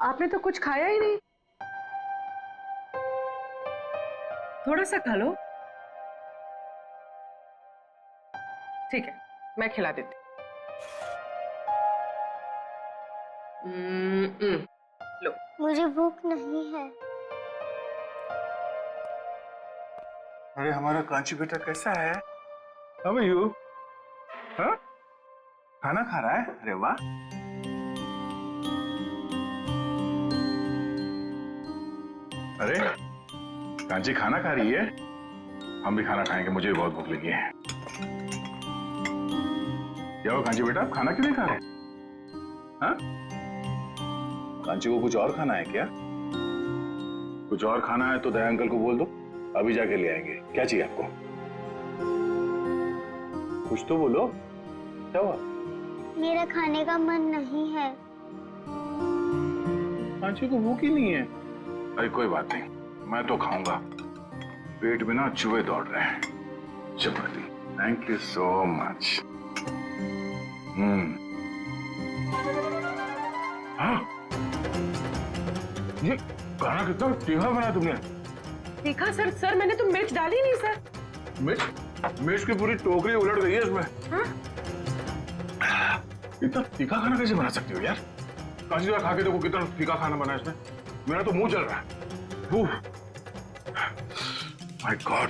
आपने तो कुछ खाया ही नहीं। थोड़ा सा खा लो। ठीक है, मैं खिला देती हूँ। लो। मुझे भूख नहीं है। अरे हमारा कांची बेटा कैसा है? How are you? हाँ? खाना खा रहा है? अरे वाह। अरे कांची खाना खा रही है? हम भी खाना खाएंगे, मुझे भी बहुत भूख लगी है। क्या हो कांची बेटा, आप खाना क्यों नहीं खा रहे? हाँ? कांची को कुछ और खाना है क्या? कुछ और खाना है तो दया अंकल को बोल दो, अभी जाके ले आएंगे। क्या चाहिए आपको? कुछ तो बोलो, क्या हुआ? मेरा खाने का मन नहीं है। कांची को भूख ही नहीं है। अरे कोई बात नहीं, मैं तो खाऊंगा। पेट में ना चूहे दौड़ रहे हैं। चपाती, थैंक यू सो मच। हाँ, ये खाना कितना तीखा बना तुमने? तीखा सर? सर मैंने तो मिर्च डाली नहीं सर। मिर्च की पूरी टोकरी उलट गई है इसमें। हाँ? इतना तीखा खाना कैसे बना सकती हो यार? कांची जरा खा के देखो कितना तीखा खाना बना है इसमें। मेरा तो मुंह जल रहा है। My God.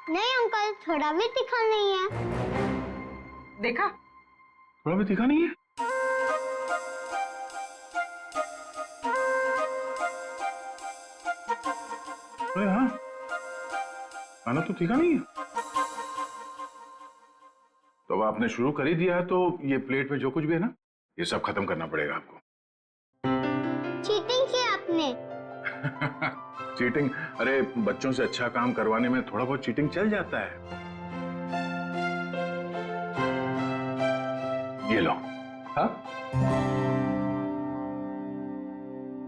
नहीं अंकल, थोड़ा भी तीखा नहीं है। देखा? थोड़ा भी तीखा नहीं है? अरे हाँ, खाना तो तीखा नहीं है। तो अब आपने शुरू कर ही दिया है तो ये प्लेट में जो कुछ भी है ना, ये सब खत्म करना पड़ेगा आपको। चीटिंग की आपने। चीटिंग? अरे बच्चों से अच्छा काम करवाने में थोड़ा बहुत चीटिंग चल जाता है। ये लो। हाँ?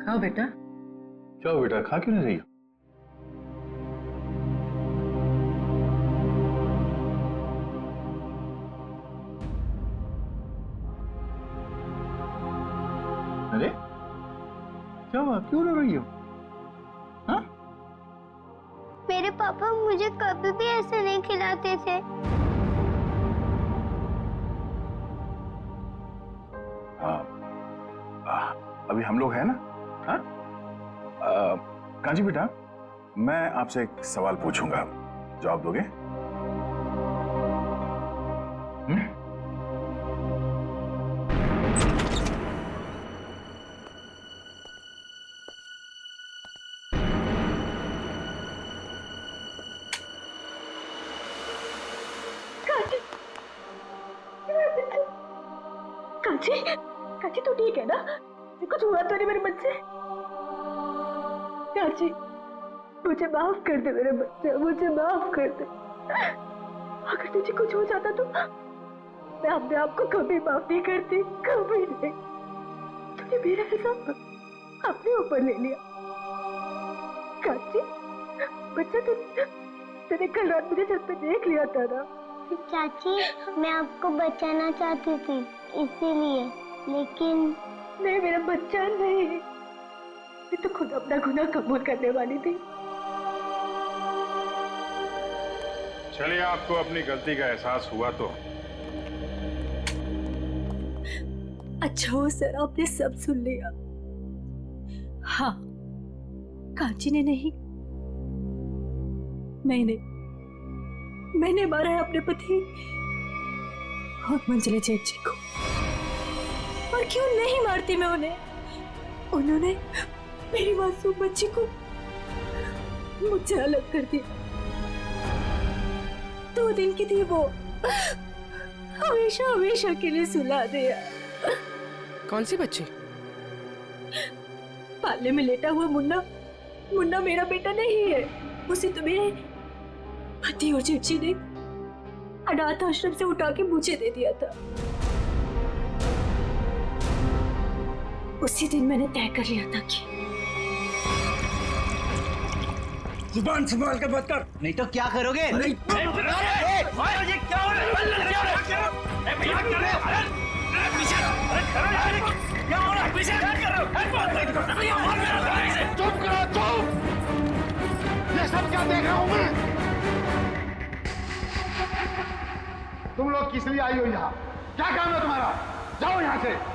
खाओ बेटा। क्या हो बेटा, खा क्यों नहीं रही हो? अरे क्या हुआ, क्यों रो रही हो? हाँ? मेरे पापा मुझे कभी भी ऐसे नहीं खिलाते थे। अभी हम लोग हैं ना? हाँ? कांची बेटा, मैं आपसे एक सवाल पूछूंगा, जवाब दोगे? कांची, कांची तो ठीक है ना? कुछ हुआ तो नहीं मेरे बच्चे? कांची, मुझे माफ कर दे मेरे बच्चे, मुझे माफ कर दे। अगर तुझे कुछ हो जाता तो मैं अपने आप को कभी माफ नहीं करती, कभी नहीं। तूने मेरा हिसाब अपने ऊपर ले लिया। कांची, बच्चा तूने कल रात मुझे छत पे देख लिया था ना? चाची, मैं आपको बचाना चाहती थी इसीलिए, लेकिन नहीं मेरा बच्चा नहीं, मैं तो खुद अपना गुनाह कबूल करने वाली थी। चलिए, आपको अपनी गलती का एहसास हुआ तो अच्छा हो सर, आपने सब सुन लिया। हाँ, कांची ने नहीं, मैंने मारा है अपने पति और मंजले जेठ जी को। और क्यों नहीं मारती मैं उन्हें? उन्होंने मेरी मासूम बच्ची को मुझसे अलग कर दिया। 2 दिन की थी वो, हमेशा हमेशा के लिए सुला दिया। कौन सी बच्ची? पाले में लेटा हुआ मुन्ना। मुन्ना मेरा बेटा नहीं है, उसे तो मेरे पति और जेठ जी ने अनाथ आश्रम से उठा के मुझे दे दिया था। उसी दिन मैंने तय कर लिया था कि जुबान संभाल कर बात कर, नहीं तो क्या करोगे? नहीं। लोग किस लिए आई हो यहाँ? क्या काम है तुम्हारा? जाओ यहाँ से।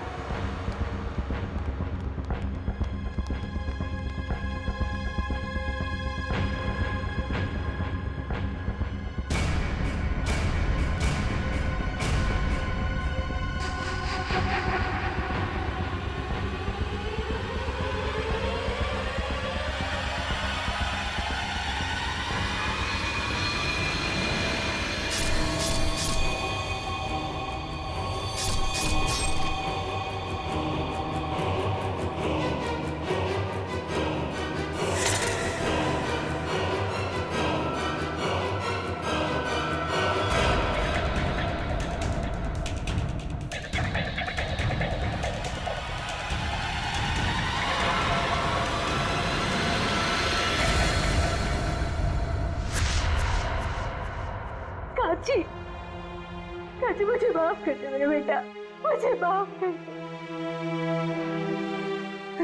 काची, काची मुझे माफ कर दे मेरे बेटा, मुझे माफ कर दे।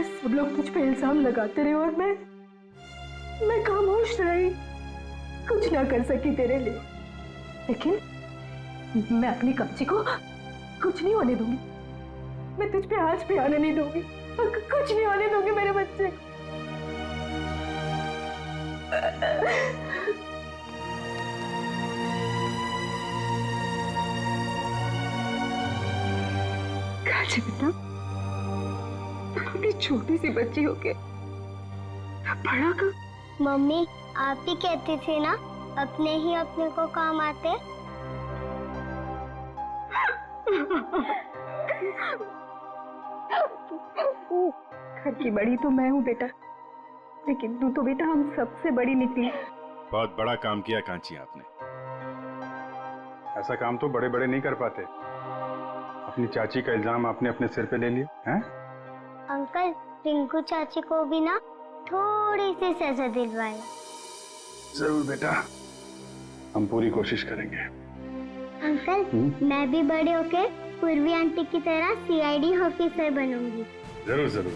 सब लोग मुझ पे इल्जाम लगाते रहे और मैं खामोश रही, कुछ ना कर सकी तेरे लिए। लेकिन मैं अपनी कच्ची को कुछ नहीं होने दूंगी। मैं तुझ पे आज भी आने नहीं दूंगी, कुछ नहीं होने दूंगी मेरे बच्चे। काची बेटा, अपनी छोटी सी बच्ची होके बड़ा कर। मम्मी आप ही कहती थी ना अपने ही अपने को काम आते। घर की बड़ी तो मैं हूँ बेटा, लेकिन तू तो बेटा हम सबसे बड़ी निकली। बहुत बड़ा काम किया कांची आपने। ऐसा काम तो बड़े बड़े नहीं कर पाते। अपनी चाची का इल्जाम आपने अपने सिर पे ले लिया हैं? अंकल रिंकू चाची को भी ना थोड़ी सी सजा दिलवाए। जरूर बेटा, हम पूरी कोशिश करेंगे। अंकल मैं भी बड़े होके पूर्वी आंटी की तरह सीआईडी ऑफिसर बनूंगी। जरूर जरूर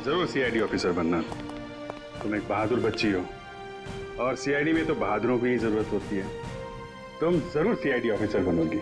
जरूर सीआईडी ऑफिसर बनना। तुम एक बहादुर बच्ची हो और सीआईडी में तो बहादुरों की ही जरूरत होती है। तुम जरूर सीआईडी ऑफिसर बनोगी।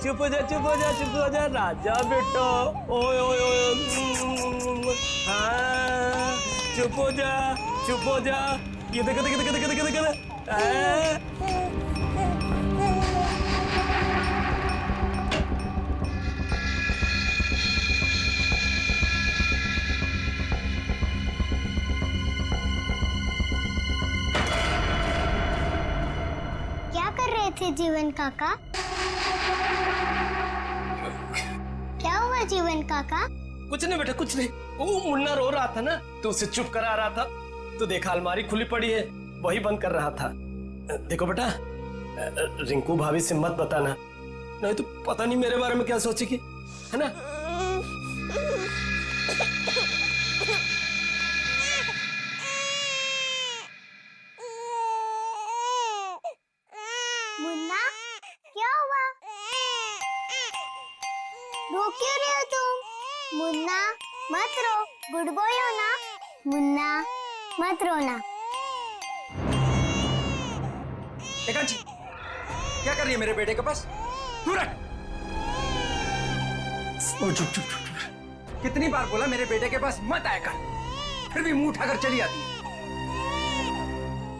चुप हो जा, चुप हो जा, चुप हो जा राजा बेटा। ओए ओए ओए, हाँ चुप हो जा, चुप हो जा। ये देखो देखो देखो देखो देखो देखो। क्या कर रहे थे जीवन काका? क्या हुआ जीवन काका? कुछ नहीं बेटा, कुछ नहीं। वो मुन्ना रो रहा था ना, तो उसे चुप करा रहा था। तो देखा अलमारी खुली पड़ी है, वही बंद कर रहा था। देखो बेटा, रिंकू भाभी से मत बताना, नहीं तो पता नहीं मेरे बारे में क्या सोचेगी, है ना? मुन्ना क्या हुआ? रो क्यों रहे हो तुम? मुन्ना मत रो, गुड बॉय हो ना। मुन्ना मत रोना। कांची, क्या कर रही है मेरे बेटे के पास? दूर हट। चुप चुप चुप चुप। कितनी बार बोला मेरे बेटे के पास मत आया कर, फिर भी मुंह उठाकर चली आती है।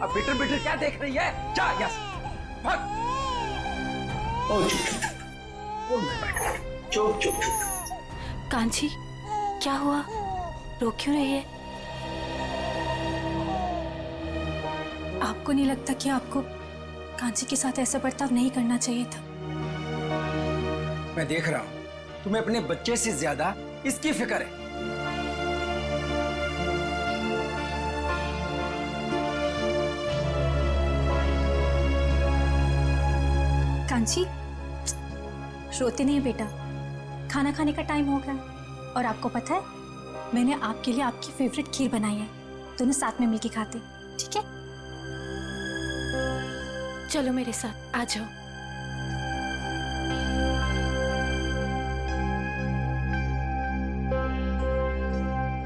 अब बिटर बिटर क्या देख रही है? जा यहाँ से भाग। चुप चुप चुप। कांची, क्या हुआ? रो क्यों रही है? आपको नहीं लगता कि आपको कांची के साथ ऐसा बर्ताव नहीं करना चाहिए था। मैं देख रहा हूँ तुम्हें अपने बच्चे से ज्यादा इसकी फिक्र है। कांची, रोती नहीं बेटा, खाना खाने का टाइम हो गया। और आपको पता है, मैंने आपके लिए आपकी फेवरेट खीर बनाई है, दोनों साथ में मिलके खाते, ठीक है? चलो मेरे साथ आ जाओ।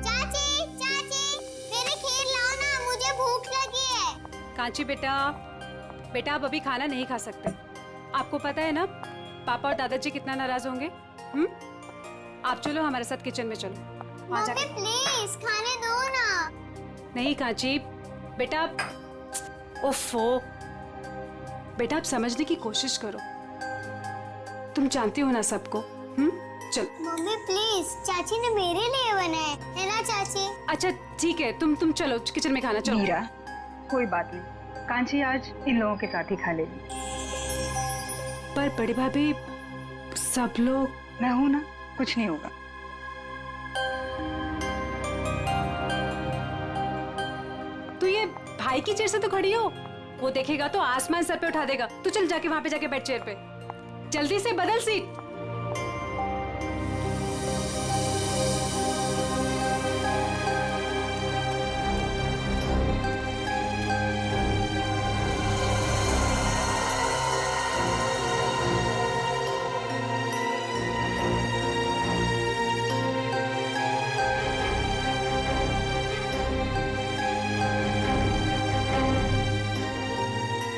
चाची चाची मेरी खीर लाओ ना, मुझे भूख लगी है। कांची बेटा, बेटा आप अभी खाना नहीं खा सकते। आपको पता है ना पापा और दादाजी कितना नाराज होंगे। आप चलो हमारे साथ किचन में चलो। वहाँ मम्मी जाके प्लीज खाने दो ना। नहीं कांची बेटा, ओफो बेटा आप समझने की कोशिश करो, तुम जानती हो ना सबको। चलो मम्मी प्लीज, चाची ने मेरे लिए बनाए है ना चाची। अच्छा ठीक है, तुम चलो किचन में खाना। चलो मीरा, कोई बात नहीं, कांची आज इन लोगों के साथ ही खा लेगी। पर बड़ी भाभी सब लोग। मैं हूं ना, कुछ नहीं होगा। तू ये भाई की चेयर से तो खड़ी हो, वो देखेगा तो आसमान सर पे उठा देगा। तू चल जाके वहां पे जाके बैठ चेयर पे, जल्दी से बदल सीट।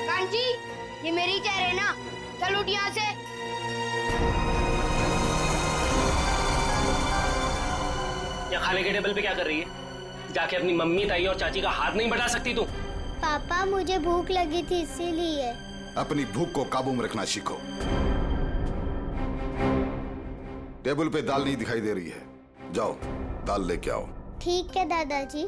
कांची, ये मेरी चेयर है ना, चल उठ यहाँ से। या खाने के टेबल पे क्या कर रही है? जाके अपनी मम्मी, ताई और चाची का हाथ नहीं बटा सकती तू? पापा मुझे भूख लगी थी इसीलिए। अपनी भूख को काबू में रखना सीखो। टेबल पे दाल नहीं दिखाई दे रही है, जाओ दाल लेके आओ। ठीक है दादाजी।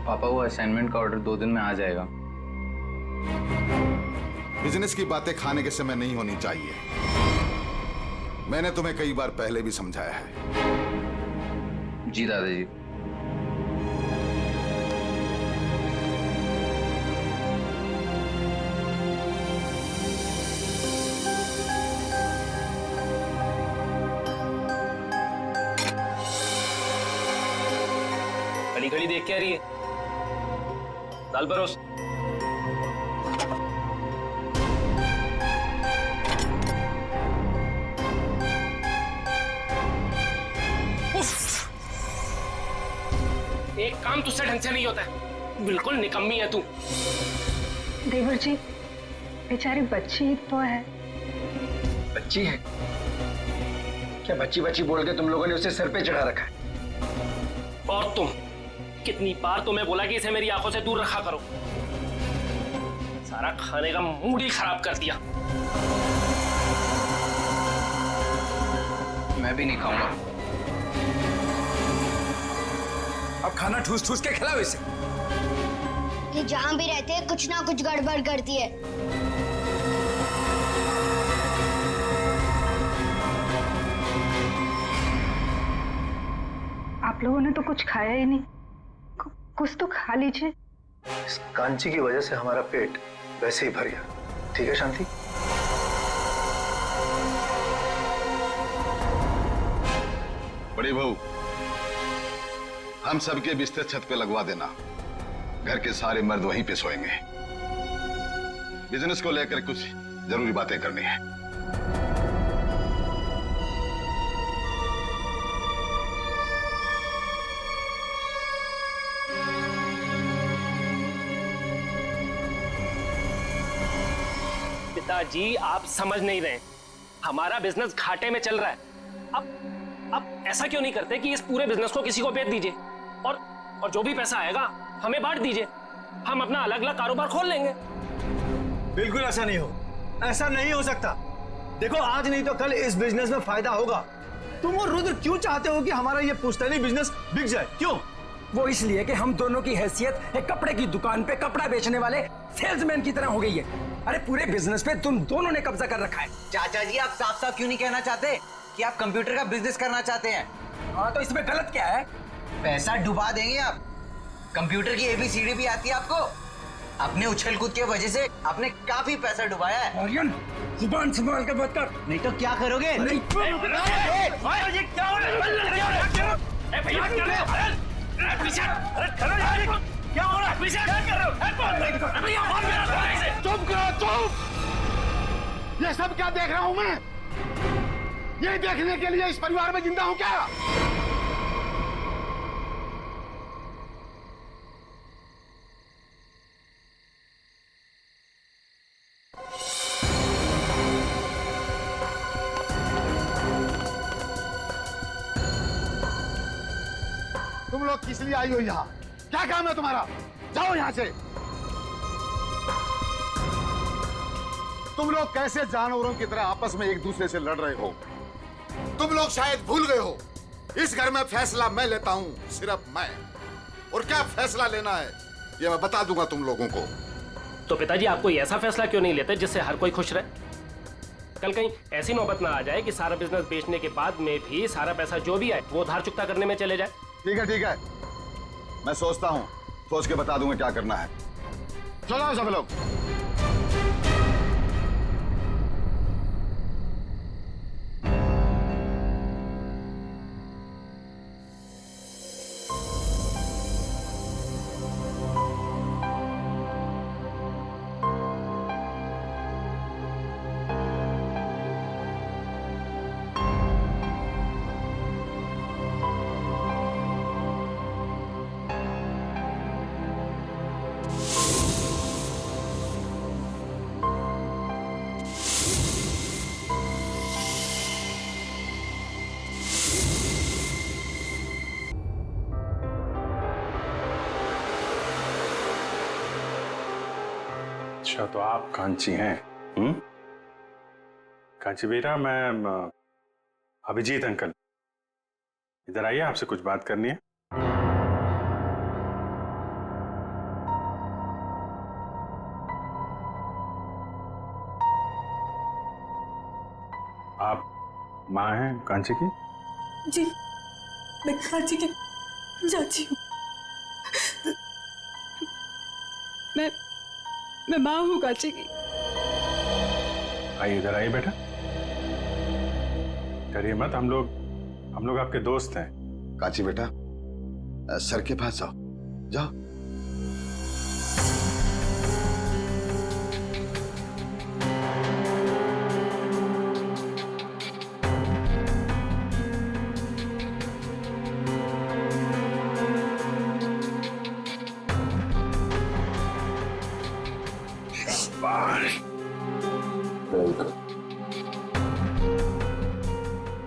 पापा वो असाइनमेंट का ऑर्डर 2 दिन में आ जाएगा। बिजनेस की बातें खाने के समय नहीं होनी चाहिए। मैंने तुम्हें कई बार पहले भी समझाया है। जी दादाजी। खड़ी खड़ी देख क्या रही है? दाल परोस। एक काम तुझसे ढंग से नहीं होता है, बिल्कुल निकम्मी है तू। देवर जी, बेचारी बच्ची ही तो है। बच्ची है क्या? बच्ची बच्ची बोल के तुम लोगों ने उसे सर पे चढ़ा रखा है। और तुम, कितनी बार तुम्हें बोला कि इसे मेरी आंखों से दूर रखा करो। सारा खाने का मूड ही खराब कर दिया। मैं भी नहीं खाऊंगा। अब खाना ठूस ठूस के खिलाओ इसे। ये जहाँ भी रहते हैं कुछ ना कुछ गड़बड़ करती है। आप लोगों ने तो कुछ खाया ही नहीं, कुछ तो खा लीजिए। इस कांची की वजह से हमारा पेट वैसे ही भर गया। ठीक है शांति? बड़ी बहू, हम सबके बिस्तर छत पे लगवा देना। घर के सारे मर्द वहीं पे सोएंगे। बिजनेस को लेकर कुछ जरूरी बातें करनी है। पिताजी आप समझ नहीं रहे, हमारा बिजनेस घाटे में चल रहा है। अब ऐसा क्यों नहीं करते कि इस पूरे बिजनेस को किसी को बेच दीजिए और जो भी पैसा आएगा हमें बांट दीजिए। हम अपना अलग अलग कारोबार खोल लेंगे। बिल्कुल ऐसा नहीं हो, ऐसा नहीं हो सकता। देखो आज नहीं तो कल इस बिजनेस में फायदा होगा। तुम और रुद्र क्यों चाहते हो कि हमारा ये पुश्तैनी बिजनेस बिक जाए? क्यों? वो इसलिए कि हम दोनों की हैसियत एक कपड़े की दुकान पे कपड़ा बेचने वाले सेल्समैन की तरह हो गई है। अरे पूरे बिजनेस पे तुम दोनों ने कब्जा कर रखा है। चाचा जी, आप साफ साफ क्यों नहीं कहना चाहते कि आप कंप्यूटर का बिजनेस करना चाहते हैं? हाँ तो इसमें गलत क्या है? पैसा डुबा देंगे आप। कंप्यूटर की ABCD भी आती है आपको? अपने उछल कूद के वजह से आपने काफी पैसा डुबाया है। आर्यन, जुबान संभाल कर बात कर। नहीं तो क्या करोगे? नहीं। चुप करो, चुप! ये सब क्या देख रहा हूं मैं? ये देखने के लिए इस परिवार में जिंदा हूं क्या? तुम लोग किस लिए आई हो यहाँ? क्या काम है तुम्हारा? जाओ यहाँ से। तुम लोग कैसे जानवरों की तरह आपस में एक दूसरे से लड़ रहे हो? तुम लोग शायद भूल गए हो, इस घर में फैसला मैं लेता हूँ, सिर्फ मैं। और क्या फैसला लेना है ये मैं बता दूंगा तुम लोगों को। तो पिताजी आप कोई ऐसा फैसला क्यों नहीं लेते जिससे हर कोई खुश रहे? कल कहीं ऐसी नौबत ना आ जाए कि सारा बिजनेस बेचने के बाद में भी सारा पैसा जो भी आए वो उधार चुकता करने में चले जाए। ठीक है, ठीक है, मैं सोचता हूँ, सोच के बता दूंगा क्या करना है। चलो सब लोग। अच्छा तो आप कांची हैं? कांची बेटा, मैं अभिजीत अंकल, इधर आइए, आपसे कुछ बात करनी है। आप माँ हैं कांची की? जी, मैं कांची की चाची हूँ। मैं माँ हूँ कांची की। आइए, इधर आइए बेटा, डरिए मत, हम लोग आपके दोस्त हैं। कांची बेटा, सर के पास जाओ, जाओ।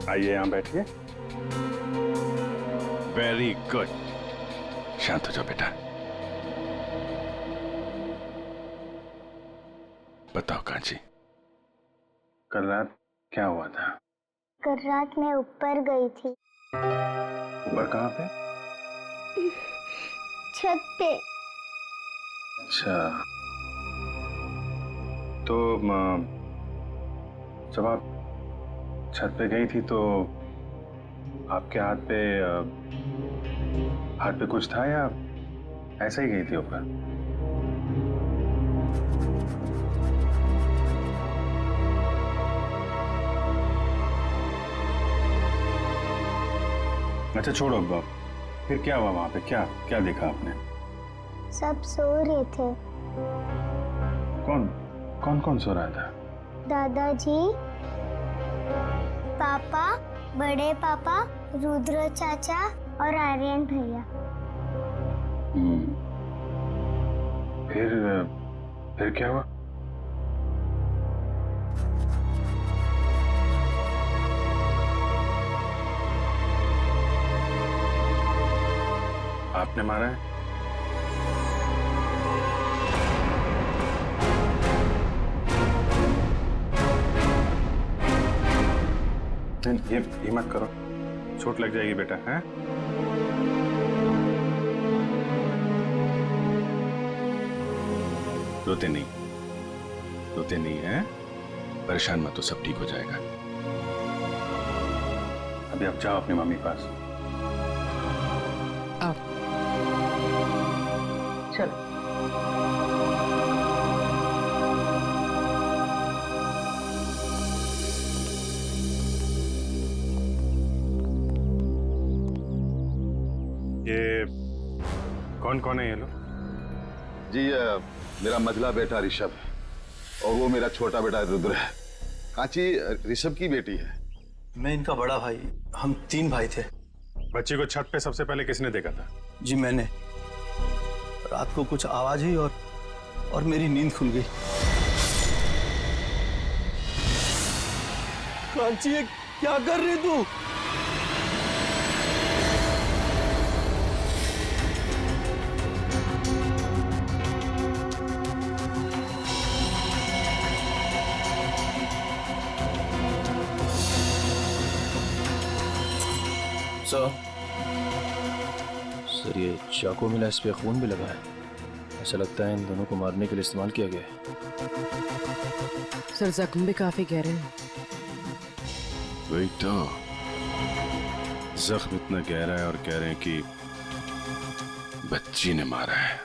आइए, यहाँ बैठिए। वेरी गुड, शांत हो जाओ बेटा। बताओ कांची, कल रात क्या हुआ था? कल रात मैं ऊपर गई थी। ऊपर कहाँ पे? छत पे। अच्छा, तो जब आप छत पे गई थी तो आपके हाथ पे कुछ था या ऐसे ही गई थी ऊपर? अच्छा छोड़ो, अब फिर क्या हुआ वहां पे? क्या देखा आपने? सब सो रहे थे। कौन सो रहा था? दादाजी, पापा, बड़े पापा, रुद्र चाचा और आर्यन भैया। फिर क्या हुआ? आपने मारा है? ये मत करो, चोट लग जाएगी बेटा, हैं? रोते नहीं है, परेशान मत हो, सब ठीक हो जाएगा। अभी आप जाओ अपनी मम्मी के पास। चलो ये कौन है ये लोग? जी मेरा मझला बेटा ऋषभ है और वो मेरा छोटा बेटा रुद्र है। कांची ऋषभ की बेटी है। मैं इनका बड़ा भाई, हम 3 भाई थे। बच्ची को छत पे सबसे पहले किसने देखा था? जी मैंने। रात को कुछ आवाज हुई और मेरी नींद खुल गई। कांची ये क्या कर रही तू? सर ये चाकू मिला, इस पे खून भी लगा है। ऐसा लगता है इन दोनों को मारने के लिए इस्तेमाल किया गया है। सर जख्म भी काफी गहरे हैं। वही तो, जख्म इतना गहरा है और कह रहे हैं कि बच्ची ने मारा है।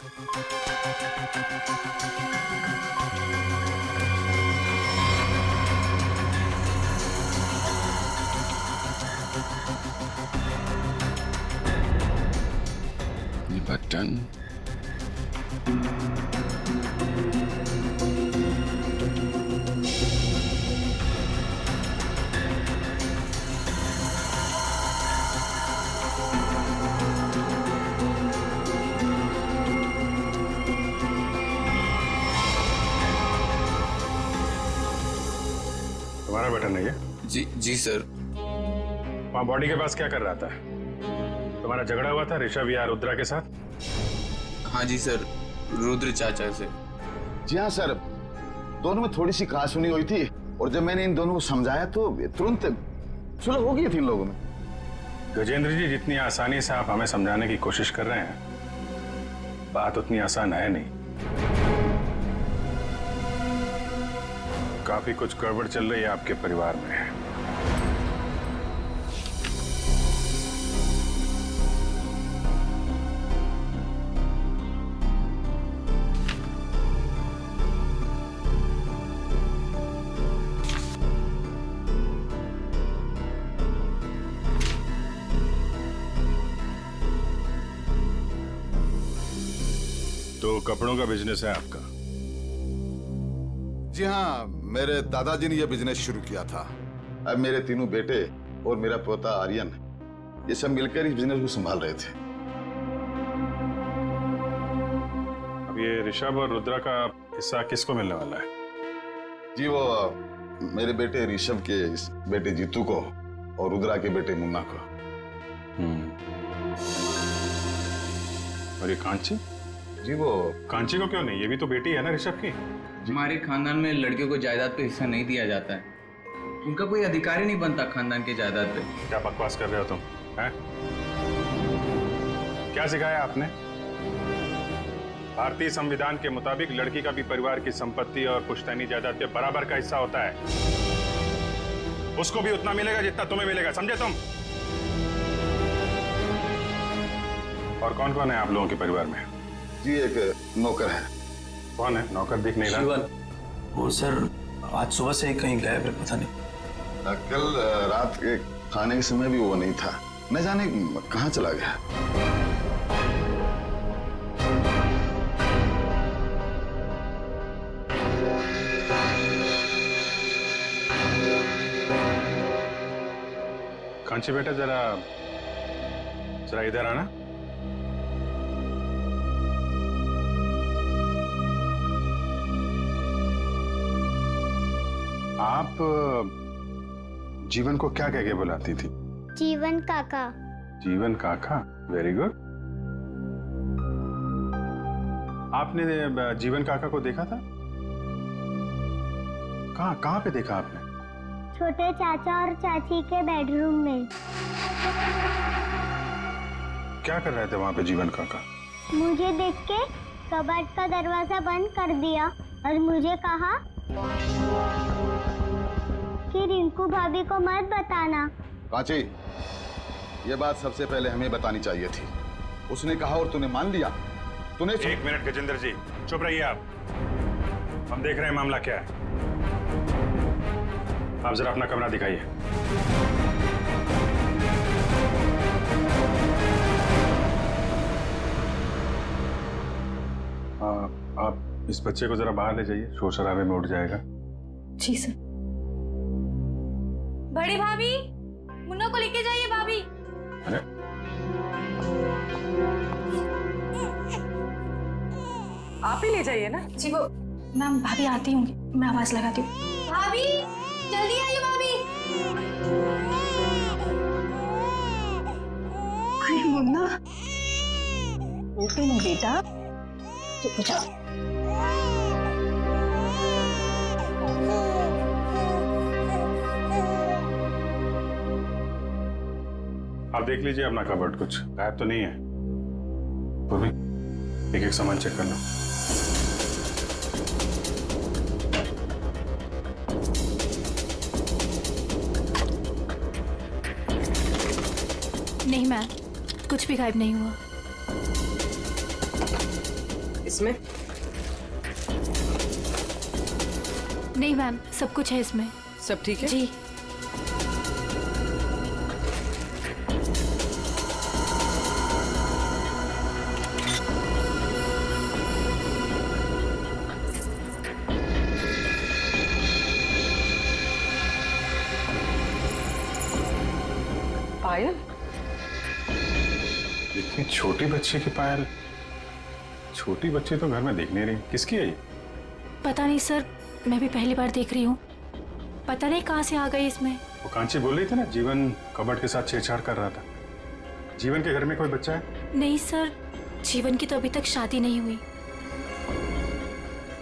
बटन तुम्हारा बटन है ये? जी सर। वहां बॉडी के पास क्या कर रहा था? तुम्हारा झगड़ा हुआ था ऋषभ या रुद्रा के साथ? हाँ जी सर, रुद्र चाचा से। जी हाँ सर, दोनों में थोड़ी सी कहासुनी हुई थी और जब मैंने इन दोनों को समझाया तो तुरंत सुलह हो गई थी इन लोगों में। गजेंद्र जी, जितनी आसानी से आप हमें समझाने की कोशिश कर रहे हैं, बात उतनी आसान है नहीं। काफी कुछ गड़बड़ चल रही है आपके परिवार में। तो कपड़ों का बिजनेस है आपका? जी हाँ, मेरे दादाजी ने यह बिजनेस शुरू किया था। अब मेरे तीनों बेटे और मेरा पोता आर्यन, ये सब मिलकर इस बिजनेस को संभाल रहे थे। अब ये ऋषभ और रुद्रा का हिस्सा किसको मिलने वाला है? जी वो मेरे बेटे ऋषभ के बेटे जीतू को और रुद्रा के बेटे मुन्ना को। और ये कांची? जी वो कांची को क्यों नहीं? ये भी तो बेटी है ना ऋषभ की। हमारे खानदान में लड़कियों को जायदाद पे हिस्सा नहीं दिया जाता है। उनका कोई अधिकार ही नहीं बनता खानदान के जायदाद पे। क्या बकवास कर रहे हो तुम, हैं? क्या सिखाया आपने? भारतीय संविधान के मुताबिक लड़की का भी परिवार की संपत्ति और पुश्तैनी जायदाद के बराबर का हिस्सा होता है। उसको भी उतना मिलेगा जितना तुम्हें मिलेगा, समझे तुम? और कौन कौन है आप लोगों के परिवार में? जी एक नौकर है। कौन है नौकर? दिख नहीं रहा। शिवन, वो सर आज सुबह से ही कहीं गायब है, पता नहीं। कल रात के खाने के समय भी वो नहीं था, न जाने कहाँ चला गया। कांची बेटा, जरा इधर आना। आप जीवन को क्या कह के बुलाती थी? जीवन काका। जीवन काका, वेरी गुड। आपने जीवन काका को देखा था? कहाँ पे देखा आपने? छोटे चाचा और चाची के बेडरूम में। क्या कर रहे थे वहां पे जीवन काका? मुझे देख के कबर्ड का दरवाजा बंद कर दिया और मुझे कहा कि रिंकू भाभी को मत बताना। कांची, ये बात सबसे पहले हमें बतानी चाहिए थी। उसने कहा और तूने मान लिया। तूने एक मिनट गजेंद्र जी, चुप रहिए आप। हम देख रहे हैं मामला क्या है। आप जरा अपना कमरा दिखाइए। आप इस बच्चे को जरा बाहर ले जाइए, शोर शराबे में उठ जाएगा। जी सर। बड़ी भाभी, मुन्ना को लेके जाइए भाभी। अरे आप ही ले जाइए ना। जी वो मैम भाभी आती होंगी, मैं आवाज लगाती हूँ। भाभी जल्दी आइए भाभी। अरे मुन्ना, नहीं बेटा, चुप हो जाओ। आप देख लीजिए अपना कबर्ड, कुछ गायब तो नहीं है। पूर्वी, एक एक सामान चेक कर लो। नहीं मैम, कुछ भी गायब नहीं हुआ। इसमें नहीं मैम, सब कुछ है इसमें। सब ठीक है जी। पायल, इतनी छोटी बच्ची की पायल? छोटी बच्ची तो घर में दिख नहीं रही, किसकी है ये? पता नहीं सर, मैं भी पहली बार देख रही हूँ। पता नहीं कहाँ से आ गई इसमें। वो कांची बोल रही थी ना, जीवन कबर्ड के साथ छेड़छाड़ कर रहा था। जीवन के घर में कोई बच्चा है? नहीं सर, जीवन की तो अभी तक शादी नहीं हुई।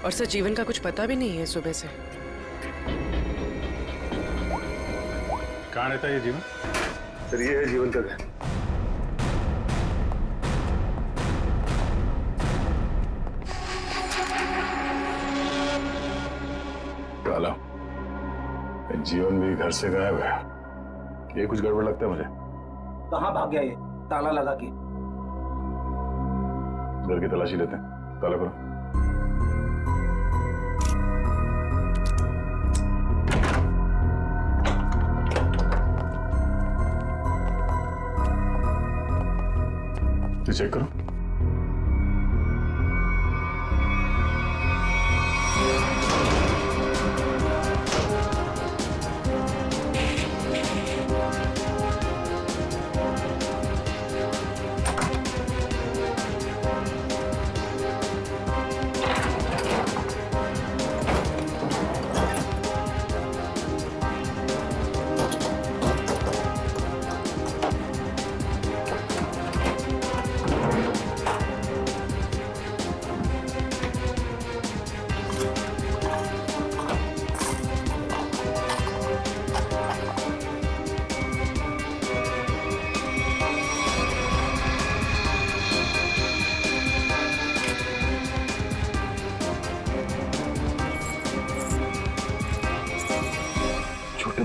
और सर जीवन का कुछ पता भी नहीं है सुबह से। कहाँ रहता है ये जीवन? सर ये है जीवन का घर। काला, जीवन भी घर से गायब है। ये कुछ गड़बड़ लगता है मुझे। कहाँ भाग गया ये ताला लगा के? घर की तलाशी लेते हैं, ताला करो। तो चेक करो।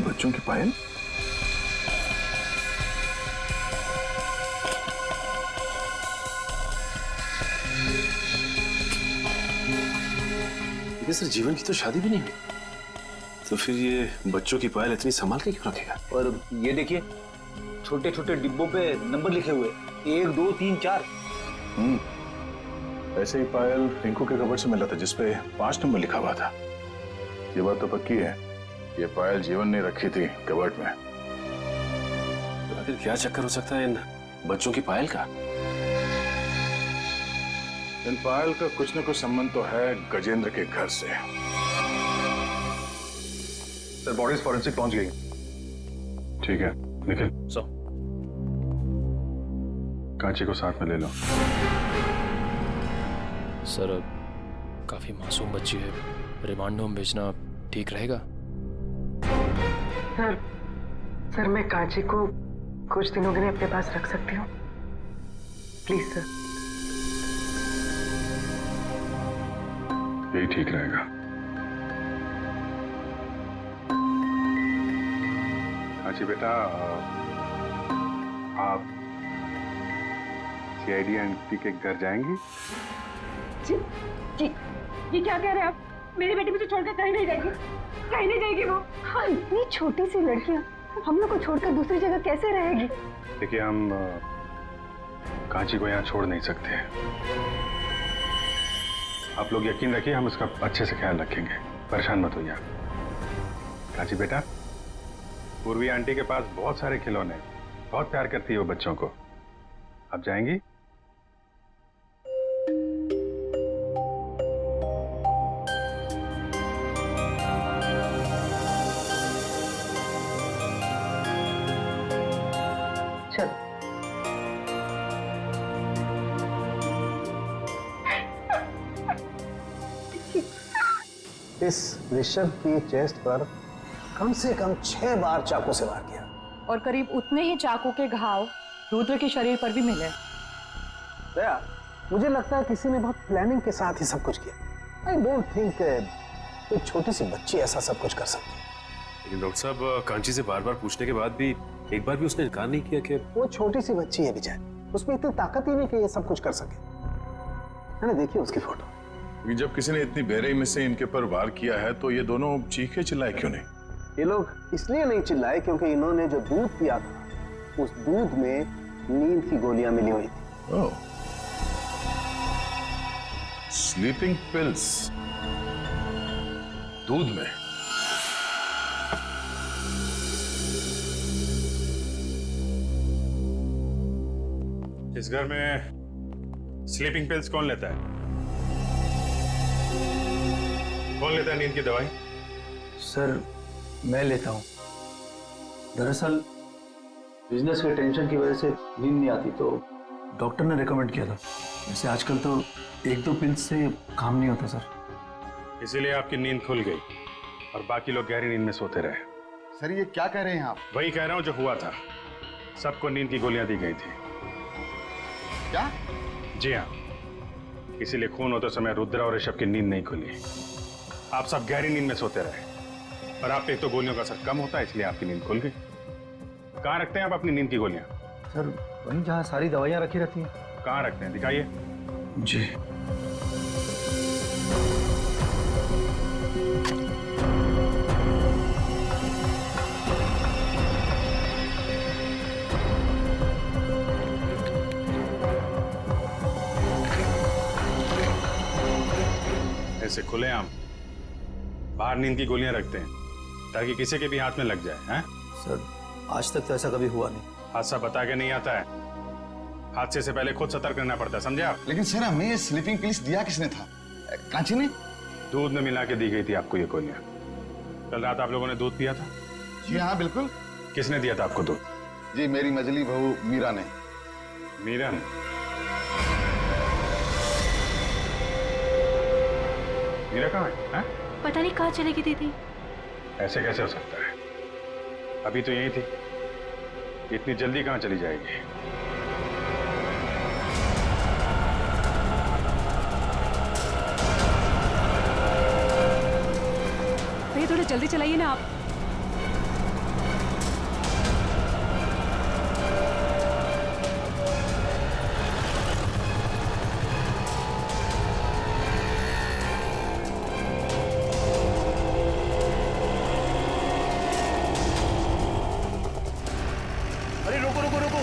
बच्चों की पायल? लेकिन सर जीवन की तो शादी भी नहीं हुई, तो फिर ये बच्चों की पायल इतनी संभाल के क्यों रखेगा? और ये देखिए, छोटे छोटे डिब्बों पे नंबर लिखे हुए, 1 2 3 4। ऐसे ही पायल रिंकू के कबर्ड से मिला था जिसपे 5 नंबर लिखा हुआ था। ये बात तो पक्की है, ये पायल जीवन ने रखी थी कबर्ड में। तो आखिर क्या चक्कर हो सकता है इन बच्चों की पायल का? इन पायल का कुछ न कुछ संबंध तो है गजेंद्र के घर से। सर बॉडीज फॉरेंसिक पहुंच गई। ठीक है निखिल, कांची को साथ में ले लो। सर काफी मासूम बच्ची है, रिमांड होम भेजना ठीक रहेगा? सर मैं कांची को कुछ दिनों के लिए अपने पास रख सकती हूँ प्लीज सर। यही ठीक रहेगा। कांची बेटा, आप सीआईडी आंटी के घर जाएंगी? जी जी, ये क्या कह रहे हैं आप? मेरी बेटी मुझे छोड़कर कहीं नहीं जाएगी, कहीं नहीं जाएगी वो। हाँ, इतनी छोटी सी लड़कियां हम लोग को छोड़कर दूसरी जगह कैसे रहेगी? देखिए, हम कांची को यहाँ छोड़ नहीं सकते। आप लोग यकीन रखिए, हम उसका अच्छे से ख्याल रखेंगे, परेशान मत होइए। कांची बेटा, पूर्वी आंटी के पास बहुत सारे खिलौने, बहुत प्यार करती है वो बच्चों को। आप जाएंगी? चलो इस ऋषभ की चेस्ट पर कम से कम 6 बार चाकू से वार किया और करीब उतने ही चाकू के घाव रुद्र के शरीर पर भी मिले। दया, मुझे लगता है किसी ने बहुत प्लानिंग के साथ ही सब कुछ किया। आई डोंट थिंक एक छोटी सी बच्ची ऐसा सब कुछ कर सकती है। लेकिन डॉक्टर साहब, कांची से बार बार पूछने के बाद भी एक बार भी उसने इनकार नहीं किया कि वो छोटी सी बच्ची है विजय, उसमें इतनी ताकत ही नहीं कि ये सब कुछ कर सके। मैंने देखी उसकी फोटो। जब किसी ने इतनी बेरहमी से इनके ऊपर वार किया है तो ये दोनों चीखे चिल्लाए क्यों नहीं? ये लोग इसलिए नहीं चिल्लाए क्योंकि इन्होंने जो दूध पिया था उस दूध में नींद की गोलियां मिली हुई थी। ओह, स्लीपिंग पिल्स दूध में। इस घर में स्लीपिंग पिल्स कौन लेता है? कौन लेता है नींद की दवाई? सर, मैं लेता हूँ। दरअसल बिजनेस के टेंशन की वजह से नींद नहीं आती तो डॉक्टर ने रेकमेंड किया था। वैसे आजकल तो 1-2 पिल्स से काम नहीं होता सर। इसीलिए आपकी नींद खुल गई और बाकी लोग गहरी नींद में सोते रहे। सर, ये क्या कह रहे हैं आप? वही कह रहा हूं जो हुआ था। सबको नींद की गोलियां दी गई थी। क्या? जी हाँ, इसीलिए खून होते समय रुद्र और ऋषभ की नींद नहीं खुली। आप सब गहरी नींद में सोते रहे और आप पे तो गोलियों का असर कम होता है, इसलिए आपकी नींद खुल गई। कहाँ रखते हैं आप अपनी नींद की गोलियां? सर, वहीं जहाँ सारी दवाइयाँ रखी रहती हैं। कहाँ रखते हैं, दिखाइए। जी। ऐसे खुलेआम बाहर नींद की गोलियां रखते हैं ताकि किसी के भी हाथ में लग जाए। हैं? सर, आज तक तो ऐसा कभी हुआ नहीं। हादसा बता के नहीं आता है, हादसे से पहले खुद सतर्क रहना पड़ता है, समझे आप? लेकिन सर, हमें ये स्लीपिंग पिल्स दिया किसने था? कांची ने? दूध में मिला के दी गई थी आपको ये गोलियां। कल रात आप लोगों ने दूध पिया था? जी हाँ, बिल्कुल। किसने दिया था आपको दूध? जी, मेरी मजली बहू मीरा ने। मीरा ने? मीरा कहाँ है? पता नहीं कहाँ चली गई दीदी। ऐसे कैसे हो सकता है? अभी तो यही थी, इतनी जल्दी कहाँ चली जाएगी? भैया थोड़ा जल्दी चलाइए ना आप। अरे रुको रुको रुको,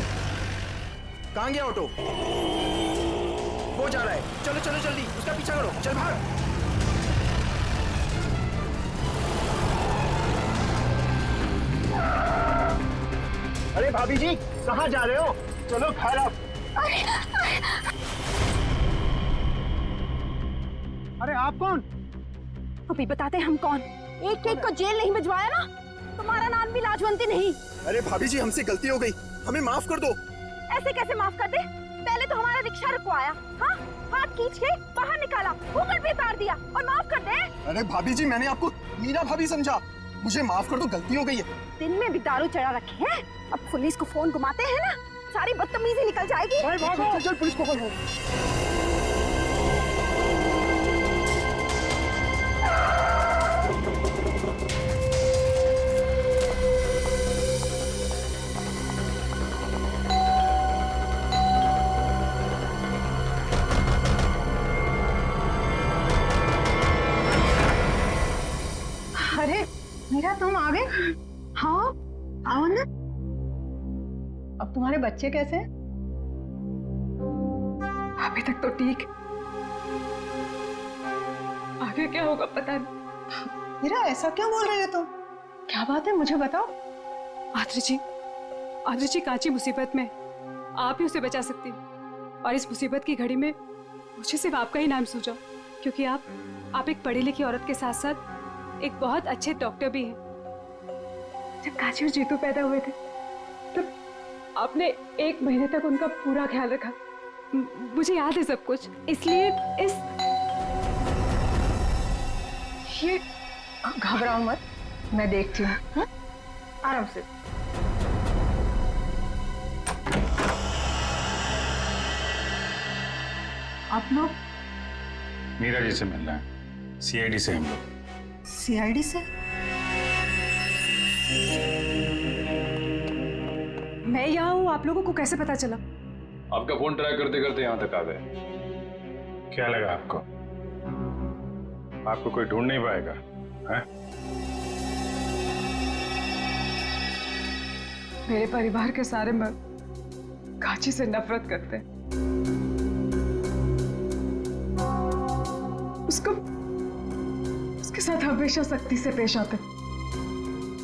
कहाँ गया ऑटो? वो जा रहा है, चलो चलो जल्दी उसका पीछा करो, चल भाग। अरे भाभी जी, कहाँ जा रहे हो? चलो घर आप। अरे आप कौन? अभी बताते हम कौन। एक एक को जेल नहीं भिजवाया ना, तुम्हारा नाम भी लाजवंती नहीं। अरे भाभी जी, हमसे गलती हो गई, हमें माफ कर दो। ऐसे कैसे माफ कर दे? पहले तो हमारा रिक्शा रुकवाया, हाँ, हाथ खींच के बाहर निकाला, ऊपर भी उतार दिया और माफ कर दे। अरे भाभी जी, मैंने आपको मीरा भाभी समझा। मुझे माफ कर दो, गलती हो गई है। दिन में भी दारू चढ़ा रखे हैं, अब पुलिस को फोन घुमाते हैं ना, सारी बदतमीजी निकल जाएगी। चल चल पुलिस को फोन कर। अरे मीरा, तुम आ गए? हाँ आओ ना। अब तुम्हारे बच्चे कैसे हैं? अभी तक तो ठीक, आगे क्या होगा पता नहीं। मीरा ऐसा क्यों बोल रहे हो तुम? क्या बात है, मुझे बताओ। आदर्श जी कांची मुसीबत में, आप ही उसे बचा सकती हैं। और इस मुसीबत की घड़ी में मुझे सिर्फ आपका ही नाम सूझा, क्योंकि आप एक पढ़ी लिखी औरत के साथ साथ एक बहुत अच्छे डॉक्टर भी हैं। जब कांची और जीतू पैदा हुए थे तब आपने 1 महीने तक उनका पूरा ख्याल रखा। मुझे याद है सब कुछ, इसलिए ये घबराओ मत, मैं देखती हूँ। हाँ? आराम से। आप लोग मीरा जी से मिलना है, सीआईडी से हम लोग। सीआईडी से? मैं यहाँ हूँ, आप लोगों को कैसे पता चला? आपका फोन ट्राई करते करते यहाँ तक आ गए। क्या लगा आपको? आपको कोई ढूंढ नहीं पाएगा है? मेरे परिवार के सारे मर्द कांची से नफरत करते हैं। उसके साथ हमेशा सख्ती से पेश आते हैं,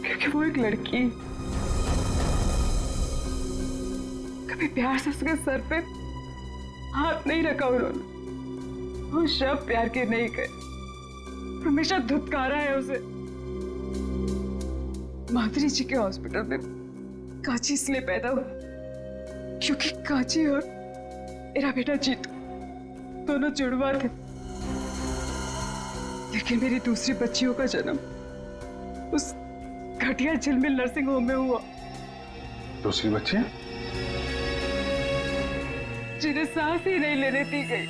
क्योंकि वो एक लड़की। कभी प्यार से उसके सर पे हाथ नहीं रखा उन्होंने, वो शब्द प्यार के नहीं कहे, हमेशा धुतकारा है उसे। माधुरी जी के हॉस्पिटल में कांची इसलिए पैदा हुई क्योंकि कांची और मेरा बेटा जीतू दोनों जुड़वा थे। लेकिन मेरी दूसरी बच्चियों का जन्म उस घटिया झिलमिल नर्सिंग होम में हुआ। दूसरी बच्ची? जिन्हें सांस ही नहीं लेने दी गई।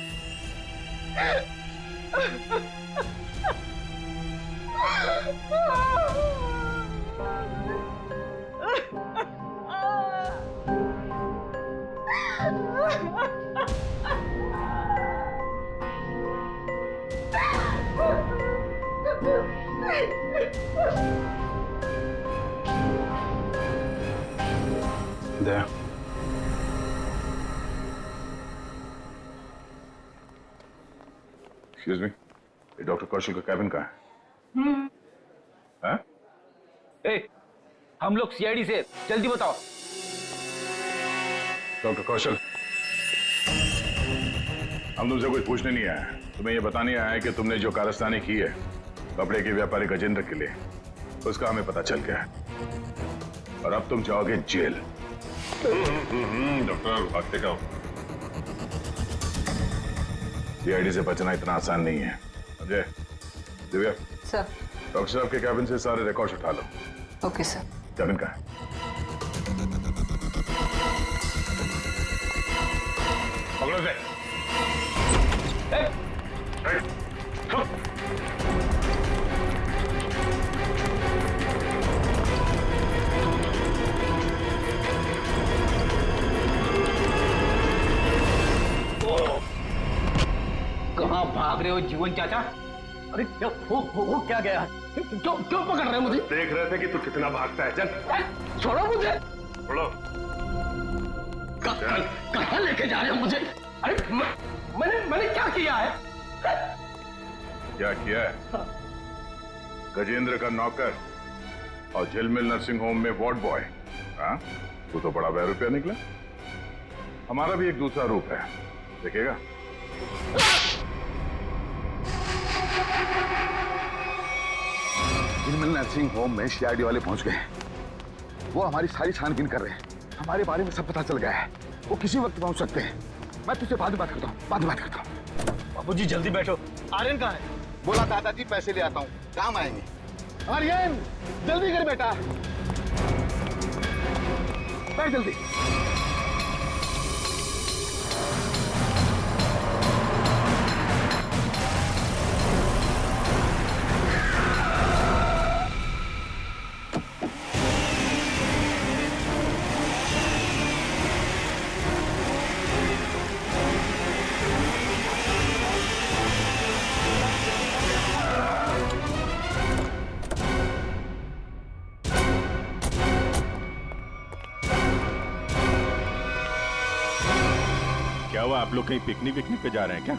दया, एक्सक्यूज मी, ये डॉक्टर कौशल का कैबिन कहाँ है? ए, हम लोग सीआईडी से, जल्दी बताओ। डॉक्टर कौशल, हम तुमसे कुछ पूछने नहीं आया, तुम्हें यह बताने आया है कि तुमने जो कारस्तानी की है कपड़े के व्यापारी गजेंद्र के लिए, उसका हमें पता चल गया है और अब तुम जाओगे जेल। डॉक्टर भागते का सीआईडी से बचना इतना आसान नहीं है। अजय, दिव्या, सर। डॉक्टर साहब के कैबिन से सारे रिकॉर्ड्स उठा लो। Okay sir. कैबिन का है? पकड़ो से। कहाँ भाग रहे हो जीवन चाचा? अरे क्या हो क्या गया? क्यों पकड़ रहे हो मुझे? देख रहे थे कि तू कितना भागता है। चल छोड़ो मुझे। छोड़ो। कहाँ लेके जा रहे हो मुझे? अरे मैंने क्या किया है? क्या किया है? गजेंद्र का नौकर और झिलमिल नर्सिंग होम में वार्ड बॉय। हाँ, तू तो बड़ा बेरुपया निकला। हमारा भी एक दूसरा रूप है, देखेगा? झिलमिल नर्सिंग होम में सीआईडी वाले पहुंच गए। वो हमारी सारी छानबीन कर रहे हैं, हमारे बारे में सब पता चल गया है। वो किसी वक्त पहुंच सकते हैं। मैं तुझसे बाद में बात करता हूँ, बाद में बात करता हूँ। बाबूजी जल्दी बैठो। आर्यन कहाँ है? बोला दादाजी पैसे ले आता हूँ, काम आएंगे। आर्यन जल्दी कर बेटा, बैठ जल्दी। क्या हुआ, आप लोग कहीं पिकनिक पे जा रहे हैं क्या?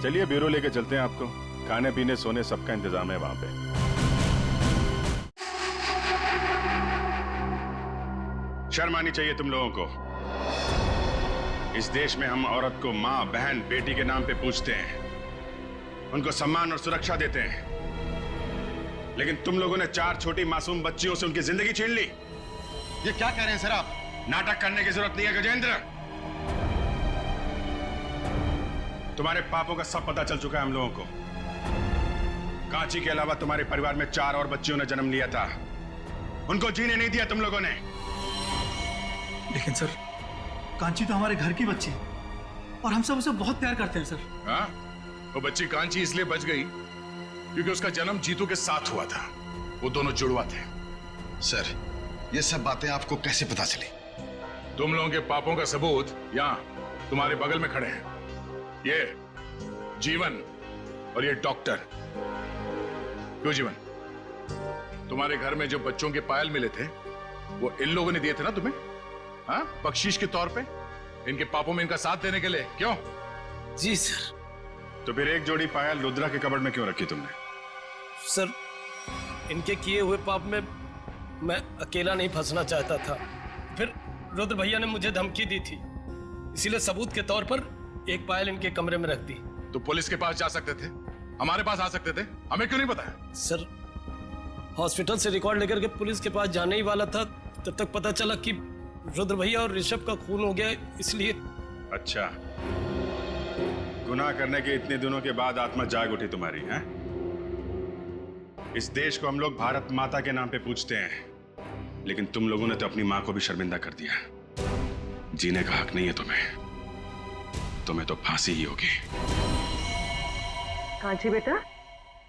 चलिए ब्यूरो लेके चलते हैं आपको। खाने पीने सोने सबका इंतजाम है वहां पे। शर्म आनी चाहिए तुम लोगों को। इस देश में हम औरत को माँ, बहन, बेटी के नाम पे पूछते हैं, उनको सम्मान और सुरक्षा देते हैं, लेकिन तुम लोगों ने 4 छोटी मासूम बच्चियों से उनकी जिंदगी छीन ली। ये क्या कह रहे हैं सर आप? नाटक करने की जरूरत नहीं है गजेंद्र। तुम्हारे पापों का सब पता चल चुका है हम लोगों को। कांची के अलावा तुम्हारे परिवार में 4 और बच्चियों ने जन्म लिया था, उनको जीने नहीं दिया तुम लोगों ने। लेकिन सर, कांची तो हमारे घर की बच्ची है और हम सब उसे बहुत प्यार करते हैं सर। हाँ? वो बच्ची कांची इसलिए बच गई क्योंकि उसका जन्म जीतू के साथ हुआ था। वो दोनों जुड़वा थे। सर, ये सब बातें आपको कैसे पता चली? तुम लोगों के पापों का सबूत यहाँ तुम्हारे बगल में खड़े हैं। ये जीवन और ये डॉक्टर। क्यों जीवन, तुम्हारे घर में जो बच्चों के पायल मिले थे वो इन लोगों ने दिए थे ना तुम्हें? हाँ, बख्शीश के तौर पे, इनके पापों में इनका साथ देने के लिए। क्यों? जी सर। तो फिर एक जोड़ी पायल रुद्रा के कबर्ड में क्यों रखी तुमने? सर, इनके किए हुए पाप में मैं अकेला नहीं फंसना चाहता था। फिर रुद्र भैया ने मुझे धमकी दी थी, इसीलिए सबूत के तौर पर एक पायल इनके कमरे में रख दी। तो पुलिस के पास जा सकते थे, हमारे पास आ सकते थे, हमें क्यों नहीं बताया? सर, हॉस्पिटल से रिकॉर्ड लेकर के पुलिस के पास जाने ही वाला था, तब तक पता चला कि रुद्र भैया और ऋषभ का खून हो गया, इसलिए। अच्छा, गुनाह करने के इतने दिनों के बाद आत्मा जाग उठी तुम्हारी, हैं? इस देश को हम लोग भारत माता के नाम पे पूछते हैं, लेकिन तुम लोगों ने तो अपनी मां को भी शर्मिंदा कर दिया। जीने का हक नहीं है तुम्हें तो फांसी ही होगी। कांची बेटा,